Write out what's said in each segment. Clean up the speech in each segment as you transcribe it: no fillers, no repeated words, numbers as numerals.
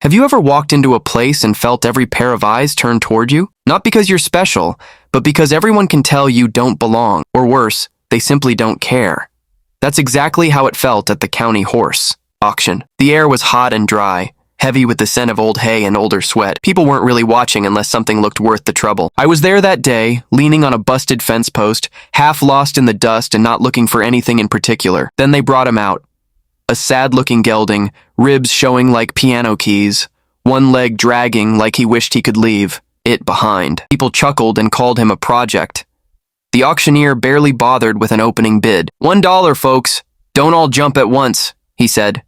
Have you ever walked into a place and felt every pair of eyes turn toward you? Not because you're special, but because everyone can tell you don't belong, or worse, they simply don't care. That's exactly how it felt at the county horse auction. The air was hot and dry, heavy with the scent of old hay and older sweat. People weren't really watching unless something looked worth the trouble. I was there that day, leaning on a busted fence post, half lost in the dust and not looking for anything in particular. Then they brought him out. A sad-looking gelding, ribs showing like piano keys, one leg dragging like he wished he could leave it behind. People chuckled and called him a project. The auctioneer barely bothered with an opening bid. $1, folks. Don't all jump at once, he said.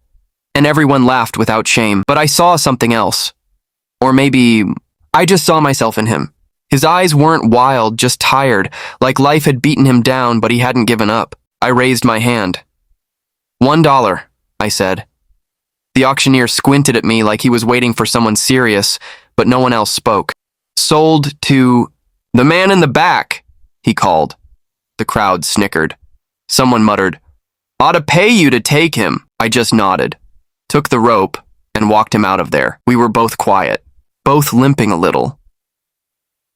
And everyone laughed without shame. But I saw something else. Or maybe I just saw myself in him. His eyes weren't wild, just tired, like life had beaten him down, but he hadn't given up. I raised my hand. $1, I said. The auctioneer squinted at me like he was waiting for someone serious, but no one else spoke. Sold to the man in the back, he called. The crowd snickered. Someone muttered, ought to pay you to take him. I just nodded, took the rope, and walked him out of there. We were both quiet, both limping a little.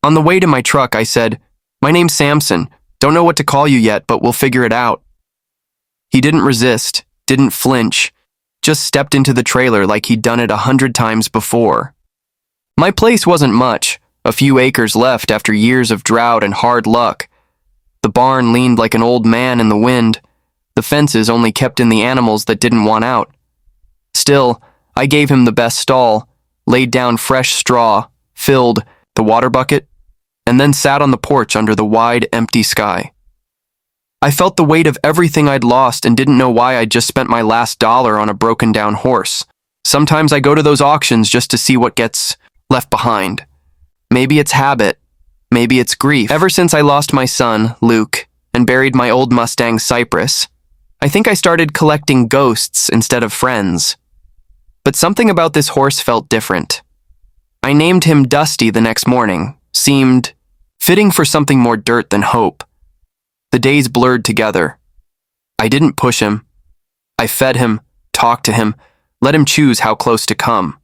On the way to my truck, I said, my name's Samson. Don't know what to call you yet, but we'll figure it out. He didn't resist, didn't flinch, just stepped into the trailer like he'd done it 100 times before. My place wasn't much, a few acres left after years of drought and hard luck. The barn leaned like an old man in the wind. The fences only kept in the animals that didn't want out. Still, I gave him the best stall, laid down fresh straw, filled the water bucket, and then sat on the porch under the wide, empty sky. I felt the weight of everything I'd lost and didn't know why I'd just spent my last dollar on a broken-down horse. Sometimes I go to those auctions just to see what gets left behind. Maybe it's habit. Maybe it's grief. Ever since I lost my son, Luke, and buried my old Mustang, Cypress, I think I started collecting ghosts instead of friends. But something about this horse felt different. I named him Dusty the next morning. Seemed fitting for something more dirt than hope. The days blurred together. I didn't push him. I fed him, talked to him, let him choose how close to come.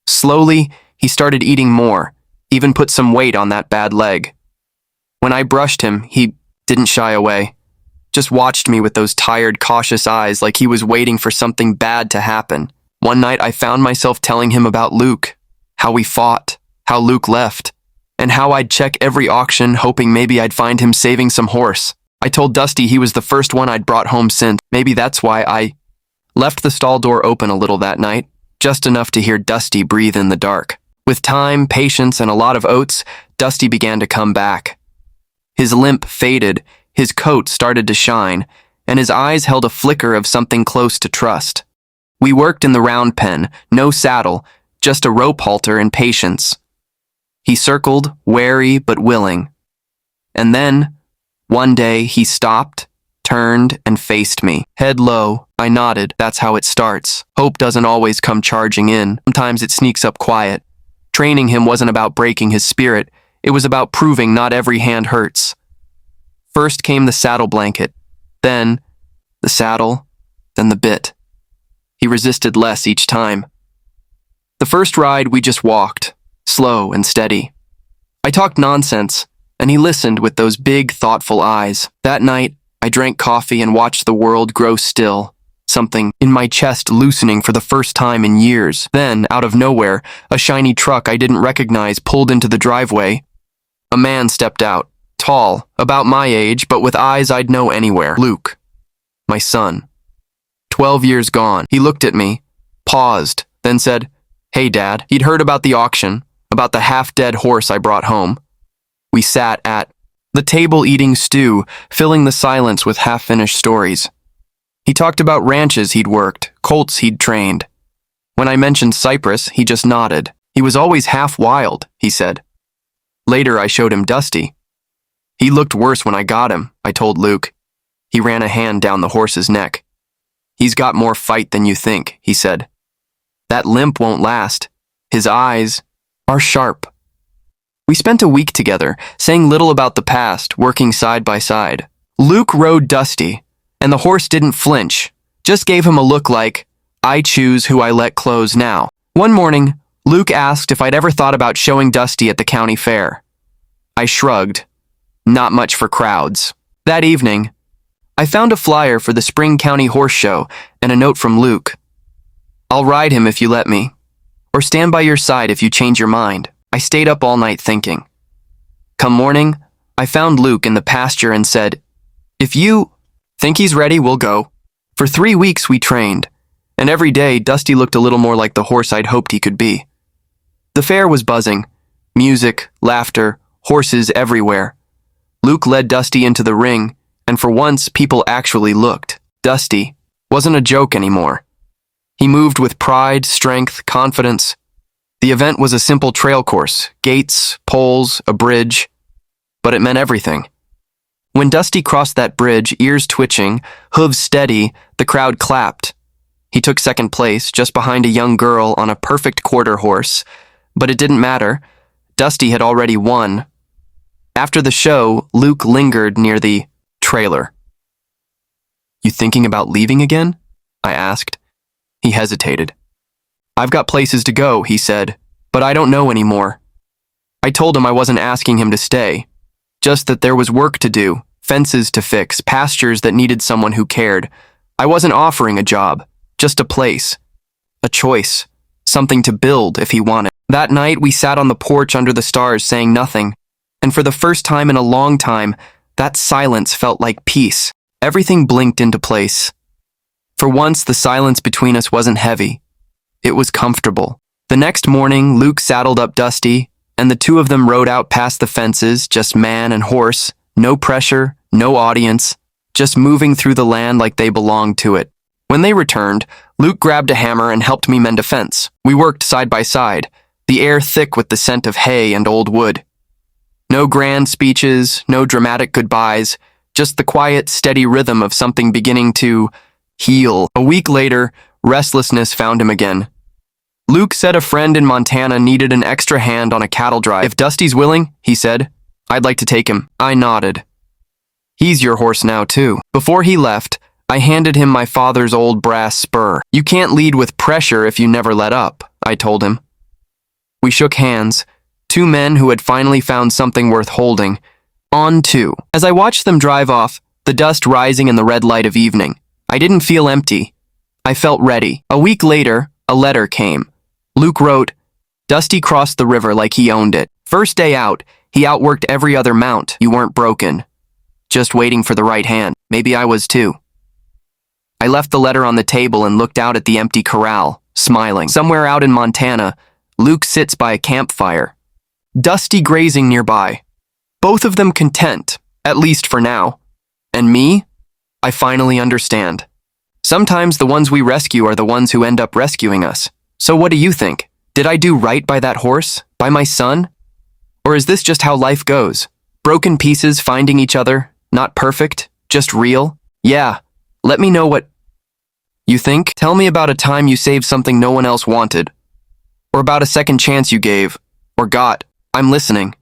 Slowly, he started eating more, even put some weight on that bad leg. When I brushed him, he didn't shy away. Just watched me with those tired, cautious eyes like he was waiting for something bad to happen. One night I found myself telling him about Luke, how we fought, how Luke left, and how I'd check every auction hoping maybe I'd find him saving some horse. I told Dusty he was the first one I'd brought home since. Maybe that's why I left the stall door open a little that night, just enough to hear Dusty breathe in the dark. With time, patience, and a lot of oats, Dusty began to come back. His limp faded, his coat started to shine, and his eyes held a flicker of something close to trust. We worked in the round pen, no saddle, just a rope halter and patience. He circled, wary but willing. And then, one day, he stopped, turned, and faced me. Head low, I nodded. That's how it starts. Hope doesn't always come charging in. Sometimes it sneaks up quiet. Training him wasn't about breaking his spirit. It was about proving not every hand hurts. First came the saddle blanket, then the saddle, then the bit. He resisted less each time. The first ride, we just walked, slow and steady. I talked nonsense, and he listened with those big, thoughtful eyes. That night, I drank coffee and watched the world grow still, something in my chest loosening for the first time in years. Then, out of nowhere, a shiny truck I didn't recognize pulled into the driveway. A man stepped out, tall, about my age, but with eyes I'd know anywhere. Luke, my son. 12 years gone. He looked at me, paused, then said, "Hey, Dad." He'd heard about the auction, about the half-dead horse I brought home. We sat at the table eating stew, filling the silence with half-finished stories. He talked about ranches he'd worked, colts he'd trained. When I mentioned Cypress, he just nodded. He was always half wild, he said. Later, I showed him Dusty. He looked worse when I got him, I told Luke. He ran a hand down the horse's neck. He's got more fight than you think, he said. That limp won't last. His eyes are sharp. We spent a week together, saying little about the past, working side by side. Luke rode Dusty, and the horse didn't flinch, just gave him a look like, I choose who I let close now. One morning, Luke asked if I'd ever thought about showing Dusty at the county fair. I shrugged. Not much for crowds. That evening, I found a flyer for the Spring County Horse Show and a note from Luke. I'll ride him if you let me, or stand by your side if you change your mind. I stayed up all night thinking. Come morning, I found Luke in the pasture and said, if you think he's ready, we'll go. For 3 weeks we trained, and every day Dusty looked a little more like the horse I'd hoped he could be. The fair was buzzing. Music, laughter, horses everywhere. Luke led Dusty into the ring, and for once people actually looked. Dusty wasn't a joke anymore. He moved with pride, strength, confidence. The event was a simple trail course, gates, poles, a bridge, but it meant everything. When Dusty crossed that bridge, ears twitching, hooves steady, the crowd clapped. He took second place, just behind a young girl on a perfect quarter horse, but it didn't matter. Dusty had already won. After the show, Luke lingered near the trailer. You thinking about leaving again? I asked. He hesitated. I've got places to go, he said, but I don't know anymore. I told him I wasn't asking him to stay, just that there was work to do, fences to fix, pastures that needed someone who cared. I wasn't offering a job, just a place, a choice, something to build if he wanted. That night, we sat on the porch under the stars saying nothing, and for the first time in a long time, that silence felt like peace. Everything blinked into place. For once, the silence between us wasn't heavy. It was comfortable. The next morning, Luke saddled up Dusty, and the two of them rode out past the fences, just man and horse, no pressure, no audience, just moving through the land like they belonged to it. When they returned, Luke grabbed a hammer and helped me mend a fence. We worked side by side, the air thick with the scent of hay and old wood. No grand speeches, no dramatic goodbyes, just the quiet, steady rhythm of something beginning to heal. A week later, restlessness found him again. Luke said a friend in Montana needed an extra hand on a cattle drive. If Dusty's willing, he said, I'd like to take him. I nodded. He's your horse now, too. Before he left, I handed him my father's old brass spur. You can't lead with pressure if you never let up, I told him. We shook hands, two men who had finally found something worth holding. On to. As I watched them drive off, the dust rising in the red light of evening, I didn't feel empty. I felt ready. A week later, a letter came. Luke wrote, Dusty crossed the river like he owned it. First day out, he outworked every other mount. You weren't broken. Just waiting for the right hand. Maybe I was too. I left the letter on the table and looked out at the empty corral, smiling. Somewhere out in Montana, Luke sits by a campfire. Dusty grazing nearby. Both of them content, at least for now. And me? I finally understand. Sometimes the ones we rescue are the ones who end up rescuing us. So what do you think? Did I do right by that horse? By my son? Or is this just how life goes? Broken pieces finding each other? Not perfect? Just real? Yeah. Let me know what you think. Tell me about a time you saved something no one else wanted. Or about a second chance you gave, or got. I'm listening.